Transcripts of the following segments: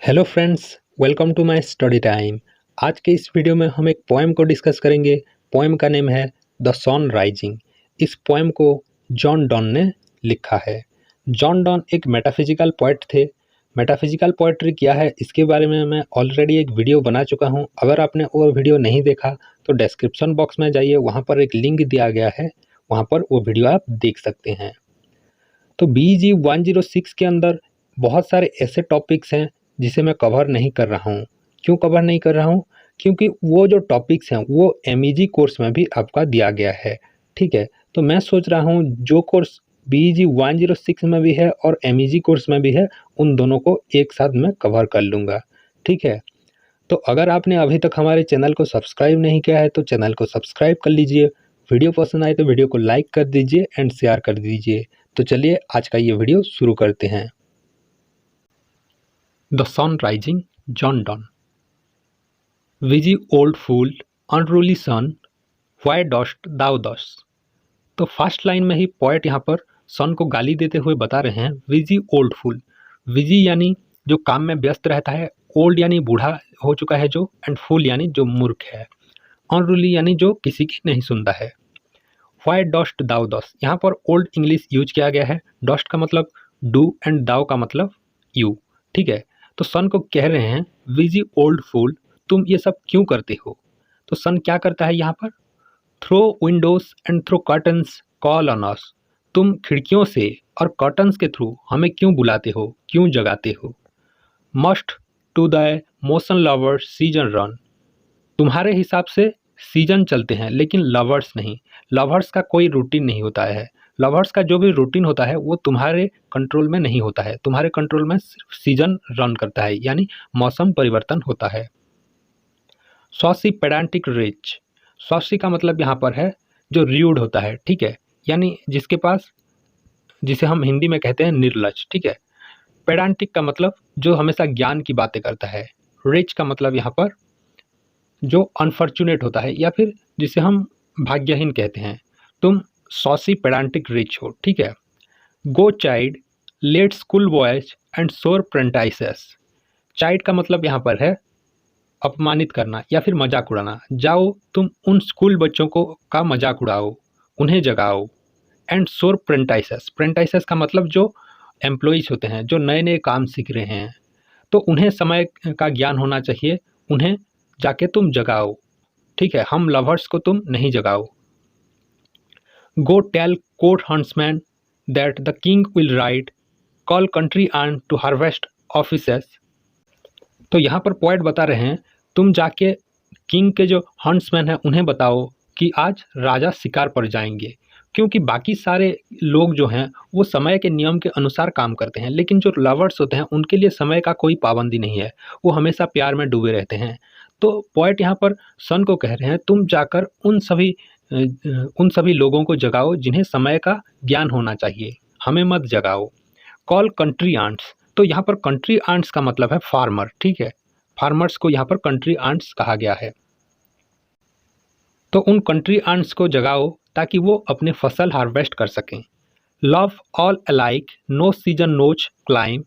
Hello friends, welcome to my study time. आज के इस वीडियो में हम एक पोएम को डिस्कस करेंगे। पोएम का नेम है द सन राइजिंग। इस पोएम को जॉन डॉन ने लिखा है। जॉन डॉन एक मेटाफिजिकल पोएट थे। मेटाफिजिकल पोएट्री क्या है इसके बारे में मैं ऑलरेडी एक वीडियो बना चुका हूं। अगर आपने वो वीडियो नहीं देखा तो डिस्क्रिप्शन बॉक्स में जाइए, वहां पर एक लिंक दिया गया है, वहां पर वो वीडियो आप देख सकते हैं। तो BG 106 के अंदर बहुत सारे ऐसे टॉपिक्स हैं जिसे मैं कवर नहीं कर रहा हूँ। क्यों कवर नहीं कर रहा हूँ? क्योंकि वो जो टॉपिक्स हैं वो MEG कोर्स में भी आपका दिया गया है। ठीक है, तो मैं सोच रहा हूँ जो कोर्स BG 106 में भी है और MEG कोर्स में भी है, उन दोनों को एक साथ मैं कवर कर लूँगा। ठीक है, तो अगर आपने अभी तक हमारे चैनल को सब्सक्राइब नहीं किया है तो चैनल को सब्सक्राइब कर लीजिए। वीडियो पसंद आए तो वीडियो को लाइक कर दीजिए एंड शेयर कर दीजिए। तो चलिए आज का ये वीडियो शुरू करते हैं। The sun rising, John Donne. Busy old fool, unruly sun, why dost thou thus. तो फर्स्ट लाइन में ही पोएट यहाँ पर सन को गाली देते हुए बता रहे हैं, विजी ओल्ड फूल। विजी यानी जो काम में व्यस्त रहता है, ओल्ड यानी बूढ़ा हो चुका है जो, एंड फूल यानी जो मूर्ख है, अनरूली यानी जो किसी की नहीं सुनता है। व्हाई डस्ट दाउ दस, यहाँ पर ओल्ड इंग्लिश यूज किया गया है। डस्ट का मतलब डू एंड दाउ का मतलब यू। ठीक है, तो सन को कह रहे हैं, विजी ओल्ड फूल, तुम ये सब क्यों करते हो? तो सन क्या करता है यहाँ पर? Through windows and through curtains call on us. तुम खिड़कियों से और कर्टन्स के थ्रू हमें क्यों बुलाते हो, क्यों जगाते हो? Must to the motion lovers season run. तुम्हारे हिसाब से सीजन चलते हैं लेकिन लवर्स नहीं। लवर्स का कोई रूटीन नहीं होता है। लवर्स का जो भी रूटीन होता है वो तुम्हारे कंट्रोल में नहीं होता है। तुम्हारे कंट्रोल में सिर्फ सीजन रन करता है, यानी मौसम परिवर्तन होता है। Saucy पेडांटिक rich. सॉसी का मतलब यहाँ पर है जो र्यूड होता है। ठीक है, यानी जिसके पास, जिसे हम हिंदी में कहते हैं निर्लज। ठीक है, पेडांटिक का मतलब जो हमेशा ज्ञान की बातें करता है। रिच का मतलब यहाँ पर जो अनफॉर्चुनेट होता है या फिर जिसे हम भाग्यहीन कहते हैं। तुम सॉसी पेडांटिक रिच हो। ठीक है, go chide, late schoolboys and sour prentices. Child का मतलब यहाँ पर है अपमानित करना या फिर मजाक उड़ाना। जाओ तुम उन स्कूल बच्चों को का मजाक उड़ाओ, उन्हें जगाओ। एंड सोर प्रेंटाइसेस, प्रेंटाइसेस का मतलब जो एम्प्लॉइज होते हैं, जो नए नए काम सीख रहे हैं, तो उन्हें समय का ज्ञान होना चाहिए, उन्हें जाके तुम जगाओ। ठीक है, हम लवर्स को तुम नहीं जगाओ। Go tell court huntsman that the king will ride, call country आर्न टू हार्वेस्ट ऑफिसेस। तो यहाँ पर पोएट बता रहे हैं, तुम जाके किंग के जो हंट्समैन हैं उन्हें बताओ कि आज राजा शिकार पर जाएंगे। क्योंकि बाकी सारे लोग जो हैं वो समय के नियम के अनुसार काम करते हैं, लेकिन जो लवर्स होते हैं उनके लिए समय का कोई पाबंदी नहीं है, वो हमेशा प्यार में डूबे रहते हैं। तो पोएट यहाँ पर सन को कह रहे हैं, तुम जाकर उन सभी लोगों को जगाओ जिन्हें समय का ज्ञान होना चाहिए, हमें मत जगाओ। Call country ants. तो यहाँ पर कंट्री आंट्स का मतलब है फार्मर। ठीक है, फार्मर्स को यहाँ पर कंट्री आंट्स कहा गया है। तो उन कंट्री आंट्स को जगाओ ताकि वो अपने फसल हार्वेस्ट कर सकें। Love all alike, no season knows clime,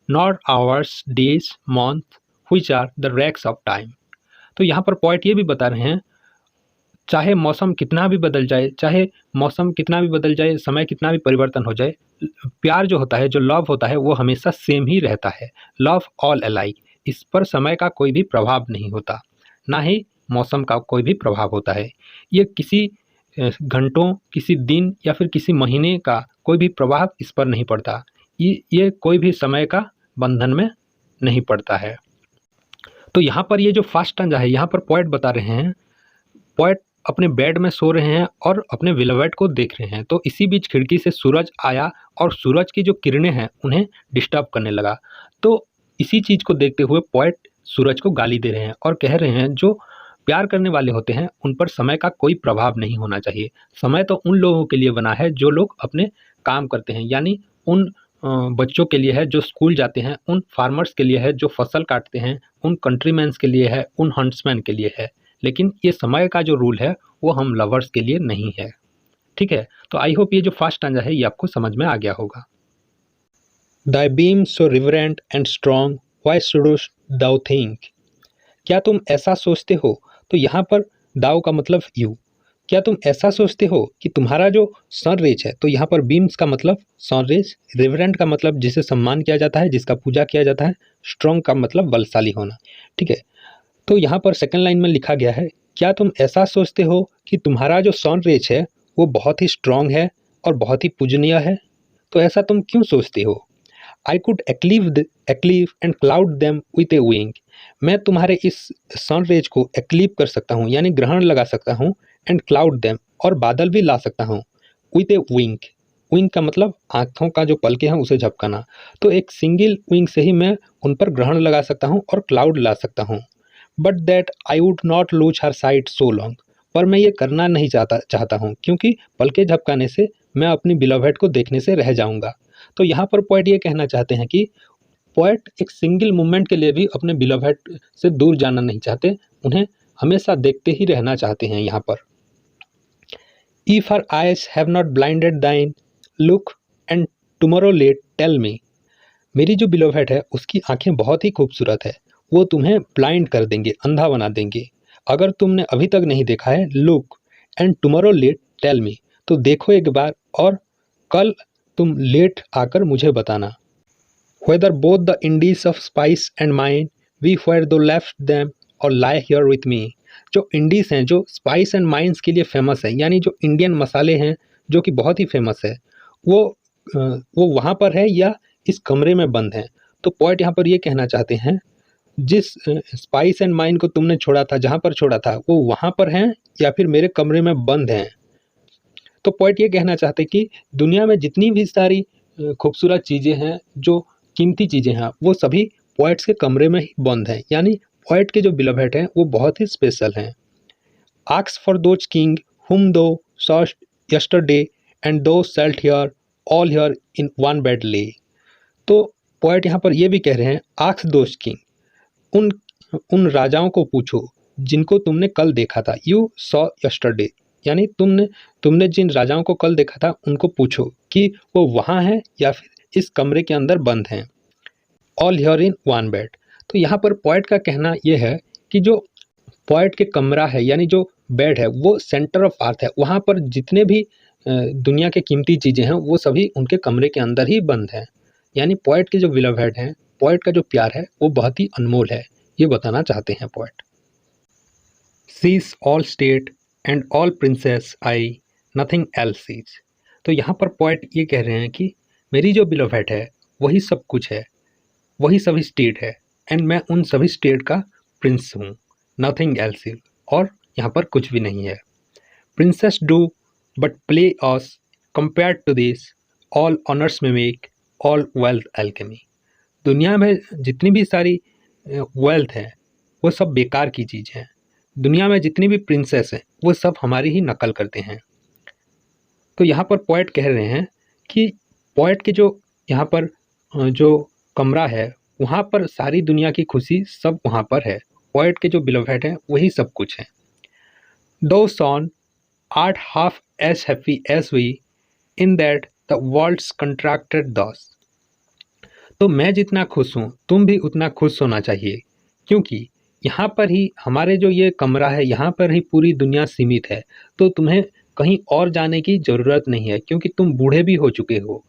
not hours days month which are the rags of time. तो यहाँ पर पॉइंट ये भी बता रहे हैं, चाहे मौसम कितना भी बदल जाए, चाहे मौसम कितना भी बदल जाए, समय कितना भी परिवर्तन हो जाए, प्यार जो होता है, जो लव होता है, वो हमेशा सेम ही रहता है। लव ऑल अलाइक, इस पर समय का कोई भी प्रभाव नहीं होता, ना ही मौसम का कोई भी प्रभाव होता है। ये किसी घंटों, किसी दिन या फिर किसी महीने का कोई भी प्रभाव इस पर नहीं पड़ता। ये कोई भी समय का बंधन में नहीं पड़ता है। तो यहाँ पर ये जो फर्स्ट स्टैंजा है, यहाँ पर पोएट बता रहे हैं, पोएट अपने बेड में सो रहे हैं और अपने बिलवेट को देख रहे हैं। तो इसी बीच खिड़की से सूरज आया और सूरज की जो किरणें हैं उन्हें डिस्टर्ब करने लगा। तो इसी चीज़ को देखते हुए पोएट सूरज को गाली दे रहे हैं और कह रहे हैं, जो प्यार करने वाले होते हैं उन पर समय का कोई प्रभाव नहीं होना चाहिए। समय तो उन लोगों के लिए बना है जो लोग अपने काम करते हैं, यानी उन बच्चों के लिए है जो स्कूल जाते हैं, उन फार्मर्स के लिए है जो फसल काटते हैं, उन कंट्रीमैन्स के लिए है, उन हंट्समैन के लिए है। लेकिन ये समय का जो रूल है वो हम लवर्स के लिए नहीं है। ठीक है, तो आई होप ये जो फर्स्ट स्टैंजा है ये आपको समझ में आ गया होगा। Thy beam so reverent and strong, why shouldst thou think, क्या तुम ऐसा सोचते हो। तो यहाँ पर दाउ का मतलब यू, क्या तुम ऐसा सोचते हो कि तुम्हारा जो सन रेज है, तो यहाँ पर बीम्स का मतलब सन रेज, रिवरेंट का मतलब जिसे सम्मान किया जाता है, जिसका पूजा किया जाता है, स्ट्रॉन्ग का मतलब बलशाली होना, ठीक है। तो यहाँ पर सेकंड लाइन में लिखा गया है, क्या तुम ऐसा सोचते हो कि तुम्हारा जो सन रेज है वो बहुत ही स्ट्रॉन्ग है और बहुत ही पूजनीय है। तो ऐसा तुम क्यों सोचते हो। I could eclipse and cloud them with a wink, मैं तुम्हारे इस सन रेज को एक्लीव कर सकता हूँ यानी ग्रहण लगा सकता हूँ, एंड क्लाउड देम और बादल भी ला सकता हूँ, विथ ए विंग, विंग का मतलब आँखों का जो पलके हैं उसे झपकाना, तो एक सिंगल विंग से ही मैं उन पर ग्रहण लगा सकता हूँ और क्लाउड ला सकता हूँ। But that I would not lose her site so long, पर मैं ये करना नहीं चाहता हूँ क्योंकि पलके झपकाने से मैं अपनी बिलवहेड को देखने से रह जाऊंगा। तो यहाँ पर पोएट ये कहना चाहते हैं कि पोएट एक सिंगल मोमेंट के लिए भी अपने बिलवहेड से दूर जाना नहीं चाहते, उन्हें हमेशा देखते ही रहना चाहते हैं। यहाँ पर if her eyes have not blinded thine look and tomorrow late tell me, मेरी जो बिलोवेड है उसकी आंखें बहुत ही खूबसूरत है, वो तुम्हें ब्लाइंड कर देंगे, अंधा बना देंगे। अगर तुमने अभी तक नहीं देखा है look and tomorrow late tell me, तो देखो एक बार और कल तुम लेट आकर मुझे बताना। Whether both the Indies of spice and mine we where thou left them और लाई हियर विथ मी, जो इंडीज हैं जो स्पाइस एंड माइंस के लिए फेमस है, यानी जो इंडियन मसाले हैं जो कि बहुत ही फेमस है, वो वो वहाँ पर है या इस कमरे में बंद हैं। तो पॉइंट यहाँ पर ये कहना चाहते हैं, जिस स्पाइस एंड माइन को तुमने छोड़ा था, जहाँ पर छोड़ा था वो वहाँ पर हैं या फिर मेरे कमरे में बंद हैं। तो पॉइंट ये कहना चाहते कि दुनिया में जितनी भी सारी खूबसूरत चीज़ें हैं, जो कीमती चीज़ें हैं, वो सभी पॉइंट्स के कमरे में ही बंद हैं, यानी पॉइंट के जो बिलवहेड हैं वो बहुत ही स्पेशल हैं। Ask for those king whom thou saw'st yesterday and thou shalt hear all here in one bed lay. तो पोएट यहाँ पर ये भी कह रहे हैं, आस्क दोज किंग, उन उन राजाओं को पूछो जिनको तुमने कल देखा था, यू सॉ यस्टरडे, यानी तुमने जिन राजाओं को कल देखा था उनको पूछो कि वो वहाँ हैं या फिर इस कमरे के अंदर बंद हैं, all here in one bed. तो यहाँ पर पोएट का कहना ये है कि जो पोएट के कमरा है यानी जो बेड है वो सेंटर ऑफ अर्थ है, वहाँ पर जितने भी दुनिया के कीमती चीज़ें हैं वो सभी उनके कमरे के अंदर ही बंद हैं, यानी पोएट के जो बिलवहेड हैं, पोएट का जो प्यार है वो बहुत ही अनमोल है, ये बताना चाहते हैं poet. She's all state and all princes I nothing else is. तो यहाँ पर पोएट ये कह रहे हैं कि मेरी जो बिलवहेड है वही सब कुछ है, वही सभी स्टेट है, एंड मैं उन सभी स्टेट का प्रिंस हूँ, नथिंग एल्स इज, और यहाँ पर कुछ भी नहीं है। Princes do but play us compare to this, all honour's mimic all wealth alchemy. दुनिया में जितनी भी सारी वेल्थ है वो सब बेकार की चीज़ है, दुनिया में जितनी भी प्रिंसेस हैं वो सब हमारी ही नकल करते हैं। तो यहाँ पर पोएट कह रहे हैं कि पोएट के जो यहाँ पर जो कमरा है वहाँ पर सारी दुनिया की खुशी सब वहाँ पर है, पोएट के जो बिलवहेड हैं वही सब कुछ है। Thou sun art half as happy as we in that the world's contracted thus. तो मैं जितना खुश हूँ तुम भी उतना खुश होना चाहिए, क्योंकि यहाँ पर ही हमारे जो ये कमरा है यहाँ पर ही पूरी दुनिया सीमित है, तो तुम्हें कहीं और जाने की ज़रूरत नहीं है क्योंकि तुम बूढ़े भी हो चुके हो।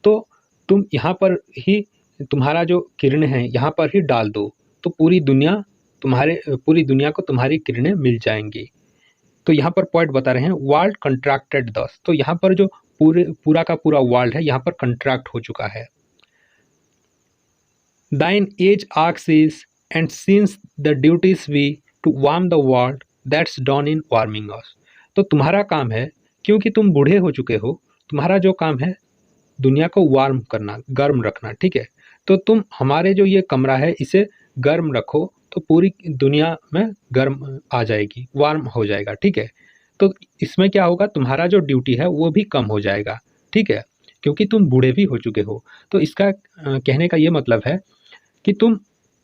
तो तुम यहाँ पर ही तुम्हारा जो किरण है यहाँ पर ही डाल दो, तो पूरी दुनिया को तुम्हारी किरणें मिल जाएंगी। तो यहाँ पर पॉइंट बता रहे हैं वर्ल्ड कंट्रैक्टेड दस, तो यहाँ पर जो पूरा का पूरा वर्ल्ड है यहाँ पर कंट्रैक्ट हो चुका है। Thine age arcs is, and since the duties we to warm the world that's done in warming us। तो तुम्हारा काम है, क्योंकि तुम बूढ़े हो चुके हो, तुम्हारा जो काम है दुनिया को वार्म करना, गर्म रखना, ठीक है। तो तुम हमारे जो ये कमरा है इसे गर्म रखो, तो पूरी दुनिया में गर्म आ जाएगी, वार्म हो जाएगा, ठीक है। तो इसमें क्या होगा, तुम्हारा जो ड्यूटी है वो भी कम हो जाएगा, ठीक है, क्योंकि तुम बूढ़े भी हो चुके हो। तो इसका कहने का ये मतलब है कि तुम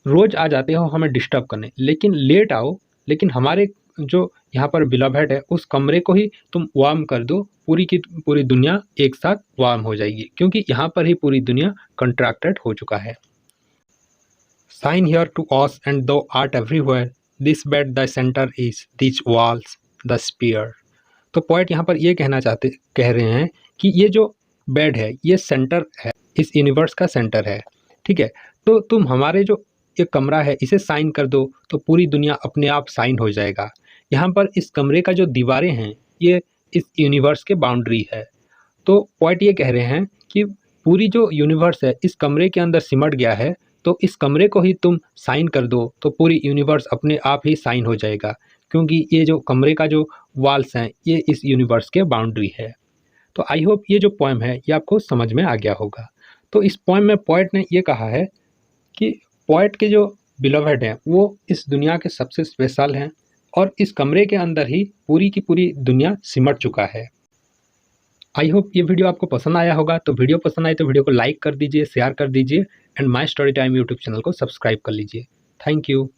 रोज़ आ जाते हो हमें डिस्टर्ब करने, लेकिन लेट आओ, लेकिन हमारे जो यहाँ पर बिलवहेड है उस कमरे को ही तुम वार्म कर दो, पूरी की पूरी दुनिया एक साथ वार्म हो जाएगी, क्योंकि यहाँ पर ही पूरी दुनिया कंट्रैक्टेड हो चुका है। Sign here to us and thou art everywhere. This bed thy center is, these walls the spear. तो पोएट यहाँ पर ये कह रहे हैं कि ये जो बेड है ये सेंटर है, इस यूनिवर्स का सेंटर है, ठीक है। तो तुम हमारे जो ये कमरा है इसे साइन कर दो तो पूरी दुनिया अपने आप साइन हो जाएगा। यहाँ पर इस कमरे का जो दीवारें हैं ये इस यूनिवर्स के बाउंड्री है। तो पोएट ये कह रहे हैं कि पूरी जो यूनिवर्स है इस कमरे के अंदर सिमट गया है, तो इस कमरे को ही तुम साइन कर दो तो पूरी यूनिवर्स अपने आप ही साइन हो जाएगा, क्योंकि ये जो कमरे का जो वॉल्स हैं ये इस यूनिवर्स के बाउंड्री है। तो आई होप ये जो पोएम है ये आपको समझ में आ गया होगा। तो इस पोएम में पोएट ने ये कहा है कि पोएट के जो बिलोवेड हैं वो इस दुनिया के सबसे स्पेशल हैं और इस कमरे के अंदर ही पूरी की पूरी दुनिया सिमट चुका है। आई होप ये वीडियो आपको पसंद आया होगा। तो वीडियो पसंद आए तो वीडियो को लाइक कर दीजिए, शेयर कर दीजिए and my story time YouTube channel को सब्सक्राइब कर लीजिए। Thank you.